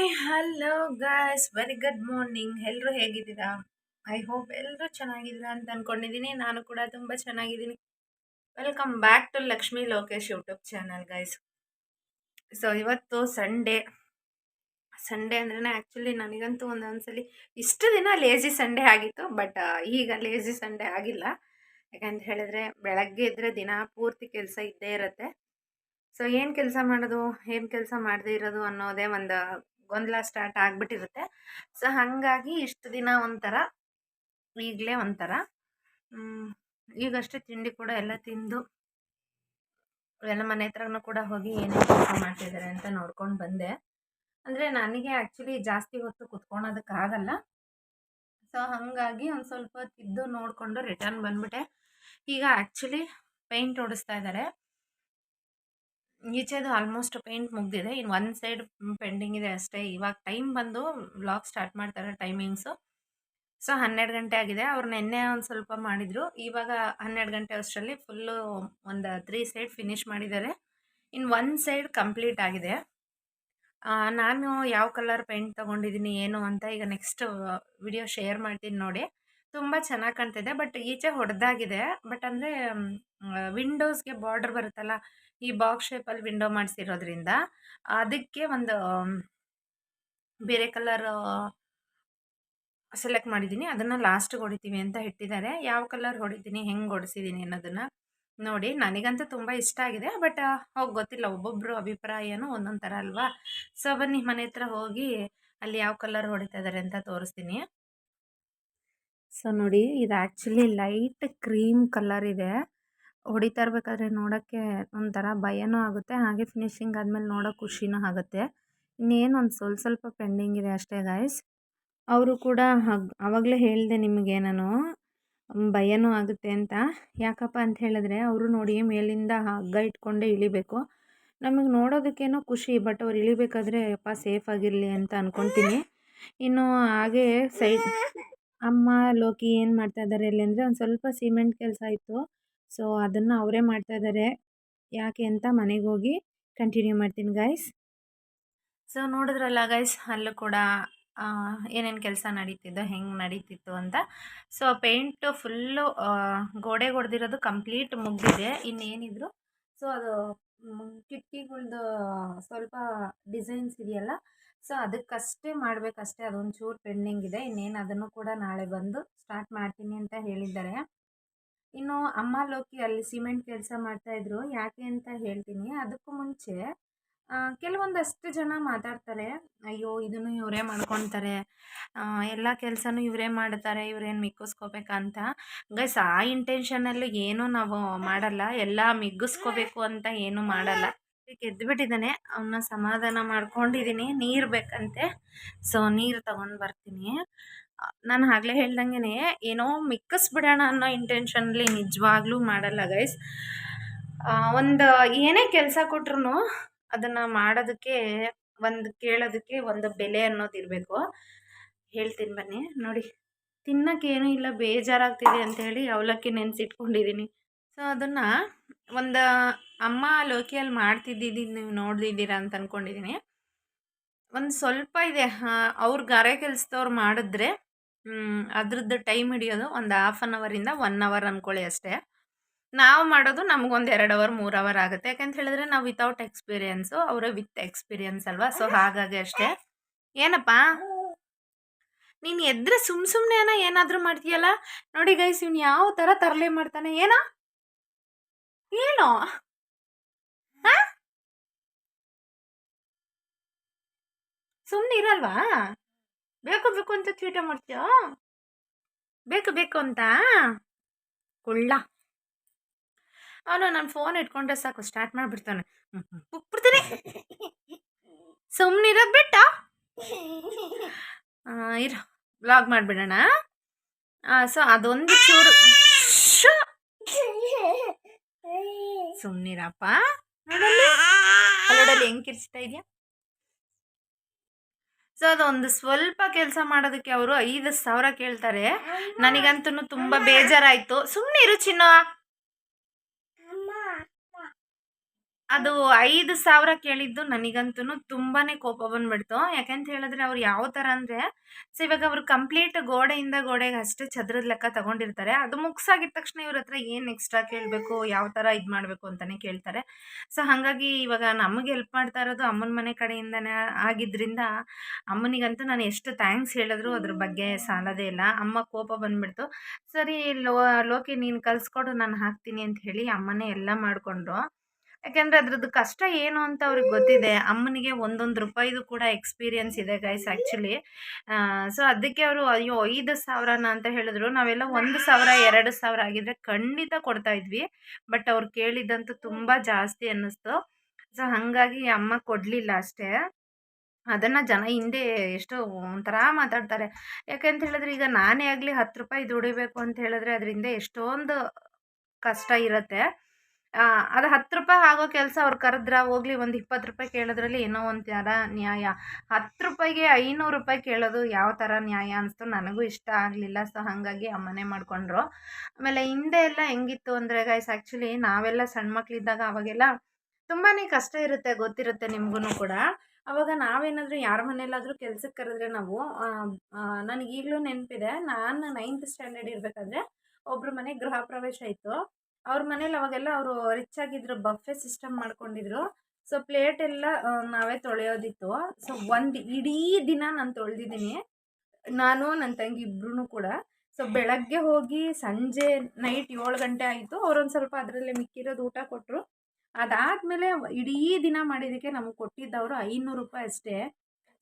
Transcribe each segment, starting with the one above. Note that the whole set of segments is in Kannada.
Hi hello guys, very good morning. ಎಲ್ಲರೂ ಹೇಗಿದ್ದೀರಾ? ಐ ಹೋಪ್ ಎಲ್ಲರೂ ಚೆನ್ನಾಗಿದ್ದೀರಾ ಅಂತ ಅನ್ಕೊಂಡಿದ್ದೀನಿ. ನಾನು ಕೂಡ ತುಂಬ ಚೆನ್ನಾಗಿದ್ದೀನಿ. Welcome back to Lakshmi Lokesh YouTube channel guys. So ಇವತ್ತು ಸಂಡೇ. ಸಂಡೇ ಅಂದ್ರೆ ಆ್ಯಕ್ಚುಲಿ ನನಗಂತೂ ಒಂದೊಂದ್ಸಲಿ ಇಷ್ಟು ದಿನ ಲೇಜಿ ಸಂಡೇ ಆಗಿತ್ತು, ಬಟ್ ಈಗ ಲೇಜಿ ಸಂಡೇ ಆಗಿಲ್ಲ. ಯಾಕಂತ ಹೇಳಿದ್ರೆ ಬೆಳಗ್ಗೆ ಇದ್ರೆ ದಿನ ಪೂರ್ತಿ ಕೆಲಸ ಇದ್ದೇ ಇರುತ್ತೆ. ಸೊ ಏನು ಕೆಲಸ ಮಾಡೋದು, ಏನು ಕೆಲಸ ಮಾಡದೇ ಇರೋದು ಅನ್ನೋದೇ ಒಂದು ಗೊಂದಲ ಸ್ಟಾರ್ಟ್ ಆಗಿಬಿಟ್ಟಿರುತ್ತೆ. ಸೊ ಹಾಗಾಗಿ ಇಷ್ಟು ದಿನ ಒಂಥರ, ಈಗಲೇ ಒಂಥರ ಈಗಷ್ಟೇ ತಿಂಡಿ ಕೂಡ ಎಲ್ಲ ತಿಂದು ಎಲ್ಲ ಮನೆ ಹತ್ರನೂ ಕೂಡ ಹೋಗಿ ಏನೇನು ಕೆಲಸ ಮಾಡ್ತಿದ್ದಾರೆ ಅಂತ ನೋಡ್ಕೊಂಡು ಬಂದೆ. ಅಂದರೆ ನನಗೆ ಆ್ಯಕ್ಚುಲಿ ಜಾಸ್ತಿ ಹೊತ್ತು ಕುತ್ಕೊಳೋದಕ್ಕಾಗಲ್ಲ. ಸೊ ಹಾಗಾಗಿ ಒಂದು ಸ್ವಲ್ಪ ತಿದ್ದು ನೋಡಿಕೊಂಡು ರಿಟರ್ನ್ ಬಂದ್ಬಿಟ್ಟೆ. ಈಗ ಆ್ಯಕ್ಚುಲಿ ಪೇಂಟ್ ಹೊಡಿಸ್ತಾ ಇದ್ದಾರೆ. ಈಚೆದು ಆಲ್ಮೋಸ್ಟ್ ಪೇಂಟ್ ಮುಗ್ದಿದೆ, ಇನ್ನು ಒಂದು ಸೈಡ್ ಪೆಂಡಿಂಗ್ ಇದೆ ಅಷ್ಟೇ. ಇವಾಗ ಟೈಮ್ ಬಂದು ವ್ಲಾಗ್ ಸ್ಟಾರ್ಟ್ ಮಾಡ್ತಾರೆ ಟೈಮಿಂಗ್ಸು. ಸೊ 12 ಗಂಟೆ ಆಗಿದೆ. ಅವ್ರು ನಿನ್ನೆ ಒಂದು ಸ್ವಲ್ಪ ಮಾಡಿದರು, ಇವಾಗ 12 ಗಂಟೆ ಅಷ್ಟರಲ್ಲಿ ಫುಲ್ಲು ಒಂದು 3 ಸೈಡ್ ಫಿನಿಶ್ ಮಾಡಿದ್ದಾರೆ. ಇನ್ನು ಒಂದು ಸೈಡ್ ಕಂಪ್ಲೀಟ್ ಆಗಿದೆ. ನಾನು ಯಾವ ಕಲರ್ ಪೇಂಟ್ ತೊಗೊಂಡಿದ್ದೀನಿ ಏನು ಅಂತ ಈಗ ನೆಕ್ಸ್ಟ್ ವಿಡಿಯೋ ಶೇರ್ ಮಾಡ್ತೀನಿ ನೋಡಿ. ತುಂಬ ಚೆನ್ನಾಗಿ ಕಾಣ್ತಿದೆ. ಬಟ್ ಈಚೆ ಹೊಡೆದಾಗಿದೆ. ಬಟ್ ಅಂದರೆ ವಿಂಡೋಸ್ಗೆ ಬಾರ್ಡರ್ ಬರುತ್ತಲ್ಲ, ಈ ಬಾಕ್ಸ್ ಶೇಪಲ್ಲಿ ವಿಂಡೋ ಮಾಡಿಸಿರೋದ್ರಿಂದ ಅದಕ್ಕೆ ಒಂದು ಬೇರೆ ಕಲರ್ ಸೆಲೆಕ್ಟ್ ಮಾಡಿದ್ದೀನಿ. ಅದನ್ನು ಲಾಸ್ಟಿಗೆ ಹೊಡಿತೀವಿ ಅಂತ ಇಟ್ಟಿದ್ದಾರೆ. ಯಾವ ಕಲರ್ ಹೊಡಿತೀನಿ, ಹೆಂಗೆ ಹೊಡಿಸಿದ್ದೀನಿ ಅನ್ನೋದನ್ನು ನೋಡಿ. ನನಗಂತೂ ತುಂಬ ಇಷ್ಟ ಆಗಿದೆ. ಬಟ್ ಹೋಗಿ ಗೊತ್ತಿಲ್ಲ, ಒಬ್ಬೊಬ್ಬರು ಅಭಿಪ್ರಾಯನೂ ಒಂದೊಂದು ಥರ ಅಲ್ವಾ. ಸೊ ಬನ್ನಿ ಮನೆ ಹತ್ರ ಹೋಗಿ ಅಲ್ಲಿ ಯಾವ ಕಲರ್ ಹೊಡಿತಾ ಇದ್ದಾರೆ ಅಂತ ತೋರಿಸ್ತೀನಿ. ಸೊ ನೋಡಿ, ಇದು ಆ್ಯಕ್ಚುಲಿ ಲೈಟ್ ಕ್ರೀಮ್ ಕಲರ್ ಇದೆ. ಹೊಡಿತಾ ಇರಬೇಕಾದ್ರೆ ನೋಡೋಕ್ಕೆ ಒಂಥರ ಭಯನೂ ಆಗುತ್ತೆ, ಹಾಗೆ ಫಿನಿಶಿಂಗ್ ಆದಮೇಲೆ ನೋಡೋ ಖುಷಿನೂ ಆಗುತ್ತೆ. ಇನ್ನೇನು ಒಂದು ಸ್ವಲ್ಪ ಪೆಂಡಿಂಗ್ ಇದೆ ಅಷ್ಟೇ ಗಾಯ್ಸ್. ಅವರು ಕೂಡ ಆವಾಗಲೇ ಹೇಳಿದೆ ನಿಮಗೆ ನಾನು, ಭಯನೂ ಆಗುತ್ತೆ ಅಂತ. ಯಾಕಪ್ಪ ಅಂತ ಹೇಳಿದ್ರೆ ಅವರು ನೋಡಿ ಮೇಲಿಂದ ಹಗ್ಗ ಇಟ್ಕೊಂಡೇ ಇಳಿಬೇಕು. ನಮಗೆ ನೋಡೋದಕ್ಕೇನೋ ಖುಷಿ, ಬಟ್ ಅವ್ರು ಇಳಿಬೇಕಾದ್ರೆ ಯಪ್ಪ ಸೇಫ್ ಆಗಿರಲಿ ಅಂತ ಅಂದ್ಕೊತೀನಿ. ಇನ್ನು ಹಾಗೆ ಸೈಡ್ ಅಮ್ಮ ಲೋಕಿ ಏನು ಮಾಡ್ತಾ ಇದ್ದಾರೆ ಅಲ್ಲಿ ಅಂದರೆ, ಒಂದು ಸ್ವಲ್ಪ ಸಿಮೆಂಟ್ ಕೆಲಸ ಇತ್ತು. ಸೊ ಅದನ್ನು ಅವರೇ ಮಾಡ್ತಾ ಇದ್ದಾರೆ. ಯಾಕೆ ಅಂತ ಮನೆಗೆ ಹೋಗಿ ಕಂಟಿನ್ಯೂ ಮಾಡ್ತೀನಿ ಗೈಸ್. ಸೊ ನೋಡಿದ್ರಲ್ಲ ಗೈಸ್, ಅಲ್ಲೂ ಕೂಡ ಏನೇನು ಕೆಲಸ ನಡೀತಿದ್ದೋ, ಹೆಂಗೆ ನಡೀತಿತ್ತು ಅಂತ. ಸೊ ಪೇಂಟು ಫುಲ್ಲು ಗೋಡೆಗೆ ಹೊಡೆದಿರೋದು ಕಂಪ್ಲೀಟ್ ಮುಗಿದಿದೆ. ಇನ್ನೇನಿದ್ರು ಸೊ ಅದು ಕಿಟಕಿಗಳ್ದು ಸ್ವಲ್ಪ ಡಿಸೈನ್ಸ್ ಇದೆಯಲ್ಲ, ಸೊ ಅದಕ್ಕಷ್ಟೇ ಮಾಡಬೇಕಷ್ಟೇ. ಅದೊಂದು ಚೂರು ಪೆಂಡಿಂಗ್ ಇದೆ. ಇನ್ನೇನು ಅದನ್ನು ಕೂಡ ನಾಳೆ ಬಂದು ಸ್ಟಾರ್ಟ್ ಮಾಡ್ತೀನಿ ಅಂತ ಹೇಳಿದ್ದಾರೆ. ಇನ್ನು ಅಮ್ಮ ಲೋಕಿ ಅಲ್ಲಿ ಸಿಮೆಂಟ್ ಕೆಲಸ ಮಾಡ್ತಾಯಿದ್ರು. ಯಾಕೆ ಅಂತ ಹೇಳ್ತೀನಿ. ಅದಕ್ಕೂ ಮುಂಚೆ ಕೆಲವೊಂದಷ್ಟು ಜನ ಮಾತಾಡ್ತಾರೆ, ಅಯ್ಯೋ ಇದನ್ನು ಇವರೇ ಮಾಡ್ಕೊತಾರೆ, ಎಲ್ಲ ಕೆಲಸನೂ ಇವರೇ ಮಾಡ್ತಾರೆ, ಇವರೇನು ಮಿಕ್ಕಿಸ್ಕೋಬೇಕಂತ. ಗೈಸ್, ಆ ಇಂಟೆನ್ಷನಲ್ಲಿ ಏನೂ ನಾವು ಮಾಡಲ್ಲ. ಎಲ್ಲ ಮಿಗ್ಗಿಸ್ಕೋಬೇಕು ಅಂತ ಏನೂ ಮಾಡಲ್ಲ. ಎದ್ದುಬಿಟ್ಟಿದ್ದಾನೆ, ಅವನ್ನ ಸಮಾಧಾನ ಮಾಡ್ಕೊಂಡಿದ್ದೀನಿ. ನೀರು ಬೇಕಂತೆ, ಸೊ ನೀರು ತಗೊಂಡು ಬರ್ತೀನಿ. ನಾನು ಆಗಲೇ ಹೇಳ್ದಂಗೆ ಏನೋ ಮಿಕ್ಕಿಸ್ಬಿಡೋಣ ಅನ್ನೋ ಇಂಟೆನ್ಷನ್ಲಿ ನಿಜವಾಗ್ಲೂ ಮಾಡಲ್ಲ ಗೈಸ್. ಒಂದು ಏನೇ ಕೆಲಸ ಕೊಟ್ರು ಅದನ್ನು ಮಾಡೋದಕ್ಕೆ, ಒಂದು ಕೇಳೋದಕ್ಕೆ ಒಂದು ಬೆಲೆ ಅನ್ನೋದಿರಬೇಕು. ಹೇಳ್ತೀನಿ ಬನ್ನಿ ನೋಡಿ. ತಿನ್ನೋಕ್ಕೇನೂ ಇಲ್ಲ, ಬೇಜಾರಾಗ್ತಿದೆ ಅಂಥೇಳಿ ಅವಲಕ್ಕಿ ನೆನೆಸಿಟ್ಕೊಂಡಿದ್ದೀನಿ. ಸೊ ಅದನ್ನು ಒಂದು ಅಮ್ಮ ಲೋಕಿಯಲ್ಲಿ ಮಾಡ್ತಿದ್ದಿದ್ದು ನೀವು ನೋಡಿದ್ದೀರಾ ಅಂತ ಅಂದ್ಕೊಂಡಿದ್ದೀನಿ. ಒಂದು ಸ್ವಲ್ಪ ಇದೆ, ಅವ್ರ ಗಾರೆ ಕೆಲಸದವ್ರು ಮಾಡಿದ್ರೆ ಅದ್ರದ್ದು ಟೈಮ್ ಹಿಡಿಯೋದು ಒಂದು 1/2 ಅವರಿಂದ 1 ಅವರ್ ಅಂದ್ಕೊಳ್ಳಿ ಅಷ್ಟೇ. ನಾವು ಮಾಡೋದು ನಮಗೊಂದು 2 ಅವರ್ 3 ಅವರ್ ಆಗುತ್ತೆ. ಯಾಕಂತ ಹೇಳಿದ್ರೆ ನಾವು ವಿತೌಟ್ ಎಕ್ಸ್ಪೀರಿಯನ್ಸು, ಅವರೇ ವಿತ್ ಎಕ್ಸ್ಪೀರಿಯನ್ಸ್ ಅಲ್ವಾ. ಸೊ ಹಾಗಾಗಿ ಅಷ್ಟೇ. ಏನಪ್ಪ ನೀನು ಎದ್ರೆ ಸುಮ್ಮನೆ ಏನಾದರೂ ಮಾಡ್ತೀಯಲ್ಲ ನೋಡಿ ಗೈಸ್. ಇವ್ನು ಯಾವ ಥರ ತರಲೆ ಮಾಡ್ತಾನೆ ಏನೋ ಏನೋ ಸುಮ್ಮನೆ ಇರಲ್ವಾ? ಬೇಕು ಬೇಕು ಅಂತ ಚೀಟ ಮಾಡ್ತೀಯ, ಬೇಕು ಬೇಕು ಅಂತ ಕೊಳ್ಳ. ಅವನು ನನ್ನ ಫೋನ್ ಇಟ್ಕೊಂಡ್ರೆ ಸಾಕು ಸ್ಟಾರ್ಟ್ ಮಾಡಿಬಿಡ್ತಾನೆ, ಬಿಡ್ತಾನೆ. ಸುಮ್ಮನಿರೋದು ಬಿಟ್ಟ ಇರು, ವ್ಲಾಗ್ ಮಾಡಿಬಿಡೋಣ. ಸೊ ಅದೊಂದು ಚೂರು ಸುಮ್ಮನಿರಪ್ಪ. ನೋಡಲ್ಲಿ ಹೆಂಗೆ ಕಿರ್ಚ್ತಾ ಇದೆಯಾ. ಸೊ ಅದೊಂದು ಸ್ವಲ್ಪ ಕೆಲಸ ಮಾಡೋದಕ್ಕೆ ಅವರು 5,000 ಕೇಳ್ತಾರೆ. ನನಗಂತೂ ತುಂಬ ಬೇಜಾರಾಯಿತು. ಸುಮ್ಮನೆ ಇರು ಚಿನ್ನ. ಅದು 5,000 ಕೇಳಿದ್ದು ನನಗಂತೂ ತುಂಬಾನೇ ಕೋಪ ಬಂದ್ಬಿಡ್ತು. ಯಾಕಂತ ಹೇಳಿದ್ರೆ ಅವ್ರು ಯಾವ ಥರ ಅಂದರೆ, ಸೊ ಇವಾಗ ಅವ್ರು ಕಂಪ್ಲೀಟ್ ಗೋಡೆಯಿಂದ ಗೋಡೆಗೆ ಅಷ್ಟೇ ಚದರದ ಲೆಕ್ಕ ತಗೊಂಡಿರ್ತಾರೆ. ಅದು ಮುಗ್ಸಾಗಿದ ತಕ್ಷಣ ಇವ್ರ ಹತ್ರ ಏನು ಎಕ್ಸ್ಟ್ರಾ ಕೇಳಬೇಕು, ಯಾವ ಥರ ಇದು ಮಾಡಬೇಕು ಅಂತಾನೆ ಕೇಳ್ತಾರೆ. ಸೊ ಹಾಗಾಗಿ ಇವಾಗ ನಮಗೆ ಹೆಲ್ಪ್ ಮಾಡ್ತಾ ಇರೋದು ಅಮ್ಮನ ಮನೆ ಕಡೆಯಿಂದನೇ ಆಗಿದ್ದರಿಂದ ಅಮ್ಮನಿಗಂತೂ ನಾನು ಎಷ್ಟು ಥ್ಯಾಂಕ್ಸ್ ಹೇಳಿದ್ರು ಅದ್ರ ಬಗ್ಗೆ ಸಾಲದೇ ಇಲ್ಲ. ಅಮ್ಮ ಕೋಪ ಬಂದ್ಬಿಡ್ತು. ಸರಿ ಲೋಕಿ ನೀನು ಕಲಿಸ್ಕೊಡು ನಾನು ಹಾಕ್ತೀನಿ ಅಂತ ಹೇಳಿ ಅಮ್ಮನೇ ಎಲ್ಲ ಮಾಡಿಕೊಂಡ್ರು. ಯಾಕೆಂದ್ರೆ ಅದ್ರದ್ದು ಕಷ್ಟ ಏನು ಅಂತ ಅವ್ರಿಗೆ ಗೊತ್ತಿದೆ. ಅಮ್ಮನಿಗೆ ಒಂದೊಂದು ರೂಪಾಯಿದು ಕೂಡ ಎಕ್ಸ್ಪೀರಿಯನ್ಸ್ ಇದೆ ಗೈಸ್ ಆ್ಯಕ್ಚುಲಿ. ಸೊ ಅದಕ್ಕೆ ಅವರು ಅಯ್ಯೋ 5,000ನ ಅಂತ ಹೇಳಿದ್ರು. ನಾವೆಲ್ಲ 1,000 2,000 ಆಗಿದ್ರೆ ಖಂಡಿತ ಕೊಡ್ತಾ ಇದ್ವಿ. ಬಟ್ ಅವ್ರು ಕೇಳಿದ್ದಂತೂ ತುಂಬ ಜಾಸ್ತಿ ಅನ್ನಿಸ್ತು. ಸೊ ಹಾಗಾಗಿ ಅಮ್ಮ ಕೊಡಲಿಲ್ಲ ಅಷ್ಟೇ. ಅದನ್ನು ಜನ ಹಿಂದೆ ಎಷ್ಟೋ ಒಂಥರ ಮಾತಾಡ್ತಾರೆ. ಯಾಕಂತ ಹೇಳಿದ್ರೆ ಈಗ ನಾನೇ ಆಗಲಿ 10 ರೂಪಾಯಿ ದುಡಿಬೇಕು ಅಂತ ಹೇಳಿದ್ರೆ ಅದರಿಂದ ಎಷ್ಟೊಂದು ಕಷ್ಟ ಇರುತ್ತೆ. ಅದು 10 ರೂಪಾಯಿ ಆಗೋ ಕೆಲಸ ಅವ್ರು ಕರೆದ್ರ ಹೋಗ್ಲಿ ಒಂದು 20 ರೂಪಾಯಿ ಕೇಳೋದ್ರಲ್ಲಿ ಏನೋ ಒಂಥರ ನ್ಯಾಯ. 10 ರೂಪಾಯಿಗೆ 500 ರೂಪಾಯಿ ಕೇಳೋದು ಯಾವ ಥರ ನ್ಯಾಯ ಅನಿಸ್ತು, ನನಗೂ ಇಷ್ಟ ಆಗಲಿಲ್ಲ. ಸೊ ಹಾಗಾಗಿ ಅಮ್ಮನೇ ಮಾಡಿಕೊಂಡ್ರು. ಆಮೇಲೆ ಹಿಂದೆ ಎಲ್ಲ ಹೆಂಗಿತ್ತು ಅಂದರೆ ಗೈಸ್ ಆ್ಯಕ್ಚುಲಿ ನಾವೆಲ್ಲ ಸಣ್ಣ ಮಕ್ಕಳಿದ್ದಾಗ ಅವಾಗೆಲ್ಲ ತುಂಬಾ ಕಷ್ಟ ಇರುತ್ತೆ, ಗೊತ್ತಿರುತ್ತೆ ನಿಮ್ಗೂ ಕೂಡ. ಅವಾಗ ನಾವೇನಾದರೂ ಯಾರ ಮನೇಲಾದರೂ ಕೆಲ್ಸಕ್ಕೆ ಕರೆದ್ರೆ ನಾವು ನನಗೀಗಲೂ ನೆನಪಿದೆ. ನಾನು 9th ಸ್ಟ್ಯಾಂಡರ್ಡ್ ಇರಬೇಕಾದ್ರೆ ಒಬ್ಬರ ಮನೆ ಗೃಹ ಪ್ರವೇಶ ಇತ್ತು. ಅವ್ರ ಮನೇಲಿ ಅವಾಗೆಲ್ಲ ಅವರು ರಿಚ್ ಆಗಿದ್ರು, ಬಫೆ ಸಿಸ್ಟಮ್ ಮಾಡ್ಕೊಂಡಿದ್ರು. ಸೊ ಪ್ಲೇಟ್ ಎಲ್ಲ ನಾವೇ ತೊಳೆಯೋದಿತ್ತು. ಸೊ ಒಂದು ಇಡೀ ದಿನ ನಾನು ತೊಳೆದಿದ್ದೀನಿ, ನಾನು ನನ್ನ ತಂಗಿ ಇಬ್ರೂ ಕೂಡ. ಸೊ ಬೆಳಗ್ಗೆ ಹೋಗಿ ಸಂಜೆ ನೈಟ್ 7 ಗಂಟೆ ಆಯಿತು. ಅವರೊಂದು ಸ್ವಲ್ಪ ಅದರಲ್ಲೇ ಮಿಕ್ಕಿರೋದು ಊಟ ಕೊಟ್ಟರು. ಅದಾದಮೇಲೆ ಇಡೀ ದಿನ ಮಾಡಿದ್ದಕ್ಕೆ ನಮಗೆ ಕೊಟ್ಟಿದ್ದವರು 500 ರೂಪಾಯಿ ಅಷ್ಟೇ.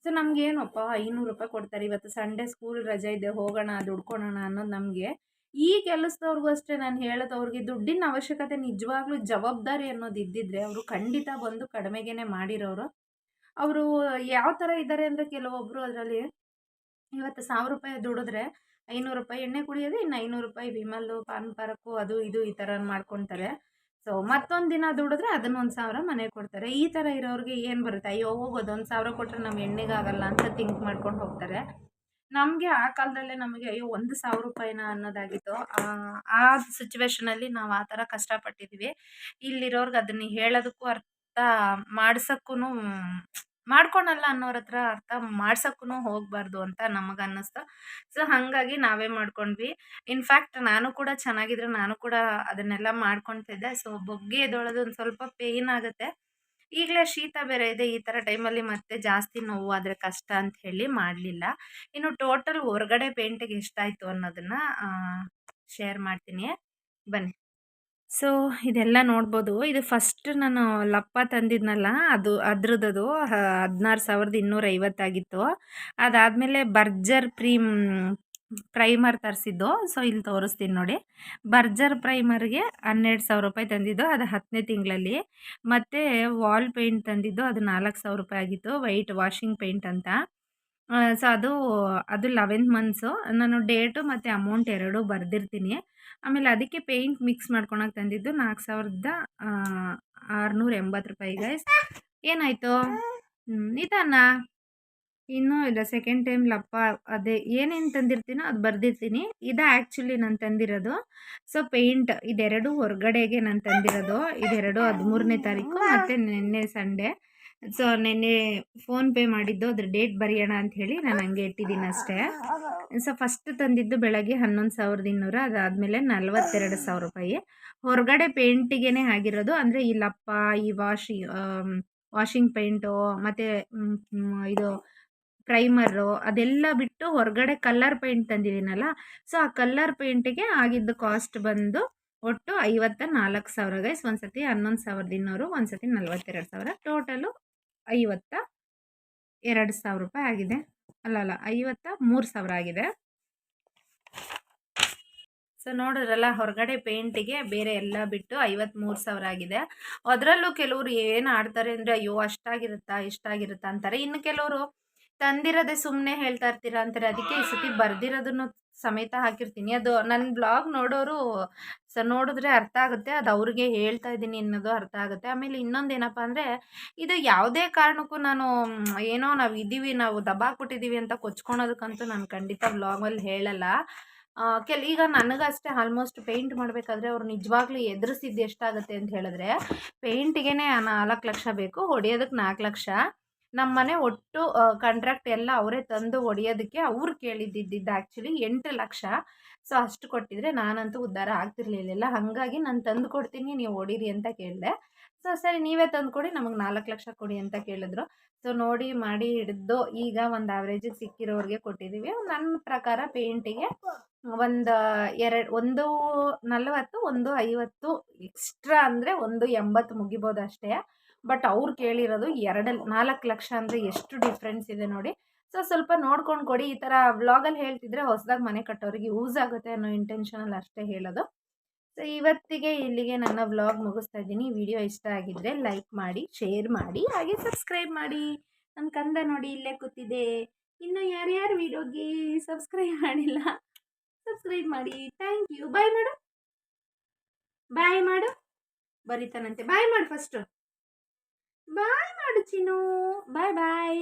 ಸೊ ನಮಗೇನಪ್ಪ 500 ರೂಪಾಯಿ ಕೊಡ್ತಾರೆ, ಇವತ್ತು ಸಂಡೇ ಸ್ಕೂಲ್ ರಜೆ ಇದೆ ಹೋಗೋಣ ದುಡ್ಕೊಳೋಣ ಅನ್ನೋದು ನಮಗೆ. ಈ ಕೆಲಸದವ್ರಿಗೂ ಅಷ್ಟೇ ನಾನು ಹೇಳೋದು, ಅವ್ರಿಗೆ ದುಡ್ಡಿನ ಅವಶ್ಯಕತೆ ನಿಜವಾಗ್ಲೂ ಜವಾಬ್ದಾರಿ ಅನ್ನೋದು ಇದ್ದಿದ್ರೆ ಅವರು ಖಂಡಿತ ಬಂದು ಕಡಿಮೆಗೇ ಮಾಡಿರೋರು. ಅವರು ಯಾವ ಥರ ಇದ್ದಾರೆ ಅಂದರೆ ಕೆಲವೊಬ್ಬರು ಅದರಲ್ಲಿ ಇವತ್ತು 1,000 ರೂಪಾಯಿ ದುಡಿದ್ರೆ 500 ರೂಪಾಯಿ ಎಣ್ಣೆ ಕುಡಿಯೋದು, ಇನ್ನು 500 ರೂಪಾಯಿ ವಿಮಲ್ಲು ಪಾನ್ ಪರಕ್ಕು ಅದು ಇದು ಈ ಥರ ಮಾಡ್ಕೊತಾರೆ. ಸೊ ಮತ್ತೊಂದು ದಿನ ದುಡಿದ್ರೆ ಅದನ್ನ 1,000 ಮನೆಗೆ ಕೊಡ್ತಾರೆ. ಈ ಥರ ಇರೋರಿಗೆ ಏನು ಬರುತ್ತೆ, ಅಯ್ಯೋ ಹೋಗೋದು 1,000 ಕೊಟ್ಟರೆ ನಮ್ಮ ಎಣ್ಣೆಗಾಗಲ್ಲ ಅಂತ ಥಿಂಕ್ ಮಾಡ್ಕೊಂಡು ಹೋಗ್ತಾರೆ. ನಮಗೆ ಆ ಕಾಲದಲ್ಲೇ ನಮಗೆ ಅಯ್ಯೋ 1,000 ರೂಪಾಯಿನ ಅನ್ನೋದಾಗಿತ್ತು. ಆ ಸಿಚುವೇಷನಲ್ಲಿ ನಾವು ಆ ಥರ ಕಷ್ಟಪಟ್ಟಿದ್ವಿ. ಇಲ್ಲಿರೋರ್ಗೆ ಅದನ್ನ ಹೇಳೋದಕ್ಕೂ ಅರ್ಥ ಮಾಡ್ಸೋಕ್ಕೂ ಮಾಡ್ಕೊಳಲ್ಲ ಅನ್ನೋರ ಹತ್ರ ಅರ್ಥ ಮಾಡ್ಸೋಕ್ಕೂ ಹೋಗಬಾರ್ದು ಅಂತ ನಮಗನ್ನಿಸ್ತು. ಸೊ ಹಾಗಾಗಿ ನಾವೇ ಮಾಡ್ಕೊಂಡ್ವಿ. ಇನ್‌ಫ್ಯಾಕ್ಟ್ ನಾನು ಕೂಡ ಚೆನ್ನಾಗಿದ್ರೆ ನಾನು ಕೂಡ ಅದನ್ನೆಲ್ಲ ಮಾಡ್ಕೊಳ್ತಿದ್ದೆ. ಸೊ ಬೊಗ್ಗೆ ಎದ್ದೇಳೋದು ಒಂದು ಸ್ವಲ್ಪ ಪೇಯ್ನ್ ಆಗುತ್ತೆ. ಈಗಲೇ ಶೀತ ಬೇರೆ ಇದೆ. ಈ ಥರ ಟೈಮಲ್ಲಿ ಮತ್ತೆ ಜಾಸ್ತಿ ನೋವು ಆದರೆ ಕಷ್ಟ ಅಂತ ಹೇಳಿ ಮಾಡಲಿಲ್ಲ. ಇನ್ನು ಟೋಟಲ್ ಹೊರಗಡೆ ಪೇಂಟಿಗೆ ಎಷ್ಟಾಯಿತು ಅನ್ನೋದನ್ನು ಶೇರ್ ಮಾಡ್ತೀನಿ, ಬನ್ನಿ. ಸೊ ಇದೆಲ್ಲ ನೋಡ್ಬೋದು. ಇದು ಫಸ್ಟ್ ನಾನು ಲಪ್ಪ ತಂದಿದ್ನಲ್ಲ ಅದ್ರದ್ದದು 16,250 ಆಗಿತ್ತು. ಅದಾದಮೇಲೆ ಬರ್ಜರ್ ಪ್ರೈಮರ್ ತರಿಸಿದ್ದು. ಸೊ ಇಲ್ಲಿ ತೋರಿಸ್ತೀನಿ ನೋಡಿ. ಬರ್ಜರ್ ಪ್ರೈಮರ್ಗೆ 12,000 ರೂಪಾಯಿ ತಂದಿದ್ದು, ಅದು 10ನೇ ತಿಂಗಳಲ್ಲಿ. ಮತ್ತು ವಾಲ್ ಪೇಂಟ್ ತಂದಿದ್ದು, ಅದು 4,000 ರೂಪಾಯಿ ಆಗಿತ್ತು, ವೈಟ್ ವಾಷಿಂಗ್ ಪೇಂಟ್ ಅಂತ. ಸೊ ಅದು 11 ಮಂತ್ಸು. ನಾನು ಡೇಟು ಮತ್ತು ಅಮೌಂಟ್ ಎರಡೂ ಬರೆದಿರ್ತೀನಿ. ಆಮೇಲೆ ಅದಕ್ಕೆ ಪೇಂಟ್ ಮಿಕ್ಸ್ ಮಾಡ್ಕೊಳಕ್ಕೆ ತಂದಿದ್ದು 4,680 ರೂಪಾಯಿ ಗೈಸ್. ಏನಾಯಿತು ನಿಧಾನ, ಇನ್ನೂ ಇಲ್ಲ, ಸೆಕೆಂಡ್ ಟೈಮ್ ಲಪ್ಪ ಅದೇ ಏನೇನು ತಂದಿರ್ತೀನೋ ಅದು ಬರೆದಿರ್ತೀನಿ. ಇದು ಆ್ಯಕ್ಚುಲಿ ನಾನು ತಂದಿರೋದು. ಸೊ ಪೇಂಟ್ ಇದೆರಡು ಹೊರಗಡೆಗೆ ನಾನು ತಂದಿರೋದು. ಇದೆರಡು 13ನೇ ತಾರೀಕು ಮತ್ತು ನಿನ್ನೆ ಸಂಡೇ. ಸೊ ನೆನ್ನೆ ಫೋನ್‌ಪೇ ಮಾಡಿದ್ದು, ಅದ್ರ ಡೇಟ್ ಬರೆಯೋಣ ಅಂಥೇಳಿ ನಾನು ಹಂಗೆ ಇಟ್ಟಿದ್ದೀನಿ ಅಷ್ಟೇ. ಸೊ ಫಸ್ಟ್ ತಂದಿದ್ದು ಬೆಳಗ್ಗೆ 11,200, ಅದಾದಮೇಲೆ 42,000 ರೂಪಾಯಿ. ಹೊರಗಡೆ ಪೇಂಟಿಗೇ ಆಗಿರೋದು. ಅಂದರೆ ಈ ಲಪ್ಪ, ಈ ವಾಷಿಂಗ್ ಪೇಂಟು ಮತ್ತು ಇದು ಪ್ರೈಮರು ಅದೆಲ್ಲ ಬಿಟ್ಟು ಹೊರಗಡೆ ಕಲರ್ ಪೇಂಟ್ ತಂದಿದ್ದೀನಲ್ಲ, ಸೊ ಆ ಕಲರ್ ಪೇಂಟಿಗೆ ಆಗಿದ್ದು ಕಾಸ್ಟ್ ಬಂದು ಒಟ್ಟು 54,000 ಗೈಸ್. ಒಂದು ಸತಿ 11,200, ಒಂದು ಸತಿ 42,000, ಟೋಟಲು 52,000 ರೂಪಾಯಿ ಆಗಿದೆ. ಅಲ್ಲ 53,000 ಆಗಿದೆ. ಸೊ ನೋಡಿದ್ರಲ್ಲ, ಹೊರಗಡೆ ಪೇಂಟಿಗೆ ಬೇರೆ ಎಲ್ಲ ಬಿಟ್ಟು 53,000 ಆಗಿದೆ. ಅದರಲ್ಲೂ ಕೆಲವರು ಏನು ಆಡ್ತಾರೆ ಅಂದರೆ, ಅಯ್ಯೋ ಅಷ್ಟಾಗಿರುತ್ತಾ ಇಷ್ಟಾಗಿರುತ್ತಾ ಅಂತಾರೆ. ಇನ್ನು ಕೆಲವರು ತಂದಿರೋದೇ ಸುಮ್ಮನೆ ಹೇಳ್ತಾ ಇರ್ತೀರಾ ಅಂತಾರೆ. ಅದಕ್ಕೆ ಈ ಸತಿ ಬರ್ದಿರೋದನ್ನು ಸಮೇತ ಹಾಕಿರ್ತೀನಿ. ಅದು ನನ್ನ ಬ್ಲಾಗ್ ನೋಡೋರು ನೋಡಿದ್ರೆ ಅರ್ಥ ಆಗುತ್ತೆ, ಅದು ಅವ್ರಿಗೆ ಹೇಳ್ತಾ ಇದ್ದೀನಿ ಅನ್ನೋದು ಅರ್ಥ ಆಗುತ್ತೆ. ಆಮೇಲೆ ಇನ್ನೊಂದು ಏನಪ್ಪ ಅಂದರೆ, ಇದು ಯಾವುದೇ ಕಾರಣಕ್ಕೂ ನಾನು ಏನೋ ನಾವು ದಬಾಕ್ಬಿಟ್ಟಿದ್ದೀವಿ ಅಂತ ಕೊಚ್ಕೊಳೋದಕ್ಕಂತೂ ನಾನು ಖಂಡಿತ ಬ್ಲಾಗಲ್ಲಿ ಹೇಳಲ್ಲ. ಈಗ ನನಗಷ್ಟೇ ಆಲ್ಮೋಸ್ಟ್ ಪೇಂಟ್ ಮಾಡಬೇಕಾದ್ರೆ ಅವ್ರು ನಿಜವಾಗ್ಲೂ ಎದುರಿಸಿದ್ದು ಎಷ್ಟಾಗುತ್ತೆ ಅಂತ ಹೇಳಿದ್ರೆ, ಪೇಂಟಿಗೆ 4 ಲಕ್ಷ ಬೇಕು, ಹೊಡೆಯೋದಕ್ಕೆ 4 ಲಕ್ಷ. ನಮ್ಮ ಮನೆ ಒಟ್ಟು ಕಾಂಟ್ರಾಕ್ಟ್ ಎಲ್ಲ ಅವರೇ ತಂದು ಹೊಡೆಯೋದಕ್ಕೆ ಅವ್ರು ಕೇಳಿದ್ದಿದ್ದು ಆ್ಯಕ್ಚುಲಿ 8 ಲಕ್ಷ. ಸೊ ಅಷ್ಟು ಕೊಟ್ಟಿದ್ರೆ ನಾನಂತೂ ಉದ್ಧಾರ ಆಗ್ತಿರ್ಲಿಲ್ಲ. ಹಾಗಾಗಿ ನಾನು ತಂದು ಕೊಡ್ತೀನಿ, ನೀವು ಹೊಡೀರಿ ಅಂತ ಕೇಳಿದೆ. ಸೊ ಸರಿ ನೀವೇ ತಂದು ಕೊಡಿ, ನಮಗೆ 4 ಲಕ್ಷ ಕೊಡಿ ಅಂತ ಕೇಳಿದ್ರು. ಸೊ ನೋಡಿ ಮಾಡಿ ಹಿಡಿದು ಈಗ ಒಂದು ಆವ್ರೇಜಿಗೆ ಸಿಕ್ಕಿರೋರಿಗೆ ಕೊಟ್ಟಿದ್ದೀವಿ. ನನ್ನ ಪ್ರಕಾರ ಪೇಂಟಿಗೆ ಒಂದು 140, 150 ಎಕ್ಸ್ಟ್ರಾ ಅಂದರೆ 180 ಮುಗಿಬೋದು ಅಷ್ಟೇ. ಬಟ್ ಅವ್ರು ಕೇಳಿರೋದು 4 ಲಕ್ಷ ಅಂದರೆ ಎಷ್ಟು ಡಿಫ್ರೆನ್ಸ್ ಇದೆ ನೋಡಿ. ಸೊ ಸ್ವಲ್ಪ ನೋಡ್ಕೊಂಡು ಕೊಡಿ. ಈ ಥರ ವ್ಲಾಗಲ್ಲಿ ಹೇಳ್ತಿದ್ರೆ ಹೊಸದಾಗಿ ಮನೆ ಕಟ್ಟೋರಿಗೆ ಯೂಸ್ ಆಗುತ್ತೆ ಅನ್ನೋ ಇಂಟೆನ್ಷನಲ್ಲಿ ಅಷ್ಟೇ ಹೇಳೋದು. ಸೊ ಇವತ್ತಿಗೆ ಇಲ್ಲಿಗೆ ನನ್ನ ವ್ಲಾಗ್ ಮುಗಿಸ್ತಾ ಇದ್ದೀನಿ. ವಿಡಿಯೋ ಇಷ್ಟ ಆಗಿದ್ದರೆ ಲೈಕ್ ಮಾಡಿ, ಶೇರ್ ಮಾಡಿ, ಹಾಗೆ ಸಬ್ಸ್ಕ್ರೈಬ್ ಮಾಡಿ. ನನ್ನ ಕಂದ ನೋಡಿ ಇಲ್ಲೇ ಕೂತಿದೆ. ಇನ್ನು ಯಾರ್ಯಾರು ವಿಡಿಯೋಗೆ ಸಬ್ಸ್ಕ್ರೈಬ್ ಮಾಡಿಲ್ಲ ಸಬ್ಸ್ಕ್ರೈಬ್ ಮಾಡಿ. Thank you. ಬಾಯ್ ಮಾಡು, ಬಾಯ್ ಮಾಡು. ಬರೀತಾನಂತೆ. ಬಾಯ್ ಮಾಡು ಫಸ್ಟು. ಬಾಯ್ ಮಾಡು ಚಿನ್ನು. ಬಾಯ್ ಬಾಯ್.